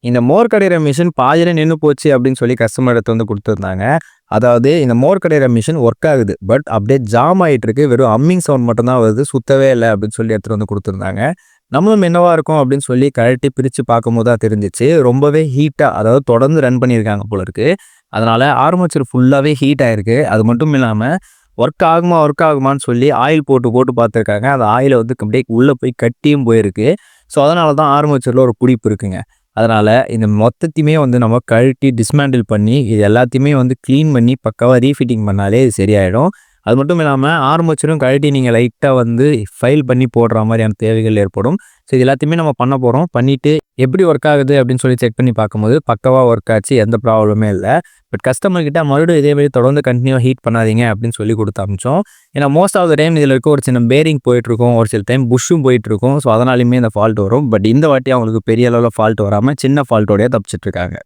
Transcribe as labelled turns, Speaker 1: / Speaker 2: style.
Speaker 1: இந்த மோர் கடையிற மிஷின் பாதியில நின்னு போச்சு அப்படின்னு சொல்லி கஸ்டமர் எடுத்து வந்து குடுத்துருந்தாங்க. அதாவது இந்த மோர் கடையிற மிஷின் ஒர்க் ஆகுது. பட் அப்படியே ஜாம் ஆயிட்டு இருக்கு. வெறும் ஹம்மிங் சவுண்ட் மட்டும் தான் வருது. சுத்தவே இல்ல அப்படின்னு சொல்லி எடுத்துட்டு வந்து குடுத்துருந்தாங்க. நம்மளும் என்னவா இருக்கும் அப்படின்னு சொல்லி கழட்டி பிரிச்சு பார்க்கும்போது தான் தெரிஞ்சுச்சு. ரொம்பவே ஹீட்டா அதாவது தொடர்ந்து ரன் பண்ணியிருக்காங்க போல இருக்கு. அதனால ஆர்மேச்சர் ஃபுல்லாவே ஹீட் ஆயிருக்கு. அது மட்டும் இல்லாம ஒர்க் ஆகுமான்னு சொல்லி ஆயில் போட்டு போட்டு பார்த்துருக்காங்க. அந்த ஆயில வந்து அப்படியே உள்ள போய் கட்டியும் போயிருக்கு. ஸோ அதனால தான் ஆர்மேச்சர்ல ஒரு புடிப்பு இருக்குங்க. அதனால இந்த மொத்தத்தையுமே வந்து நம்ம கழட்டி டிஸ்மேண்டில் பண்ணி இது எல்லாத்தையுமே வந்து கிளீன் பண்ணி பக்காவா ரீஃபிட்டிங் பண்ணாலே இது சரியாயிடும். அது மட்டும் இல்லாம ஆர்மேச்சரும் கழட்டி நீங்க லைட்டா வந்து ஃபைல் பண்ணி போடுற மாதிரியான தேவைகள் ஏற்படும். ஸோ இது எல்லாத்தையுமே நம்ம பண்ண போறோம். பண்ணிட்டு எப்படி ஒர்க் ஆகுது அப்படின்னு சொல்லி செக் பண்ணி பார்க்கும்போது பக்காவா ஒர்க் ஆச்சு. எந்த ப்ராப்ளமே இல்ல. பட் கஸ்டமர் கிட்ட மறுபடியும் இதே மாதிரி தொடர்ந்து கண்டினியூவா ஹீட் பண்ணாதீங்க அப்படின்னு சொல்லி குடுத்து அனுப்பிச்சோம். ஏன்னா மோஸ்ட் ஆஃப் த டைம் இதுல இருக்க ஒரு சின்ன பேரிங் போயிட்டுருக்கும். ஒரு சில டைம் புஷ்ஷும் போயிட்டுருக்கும். ஸோ அதனாலயுமே இந்த ஃபால்ட் வரும். பட் இந்த வாட்டி அவங்களுக்கு பெரிய அளவுல ஃபால்ட் வராம சின்ன ஃபால்ட்டோடயே தப்பிச்சுட்டு இருக்காங்க.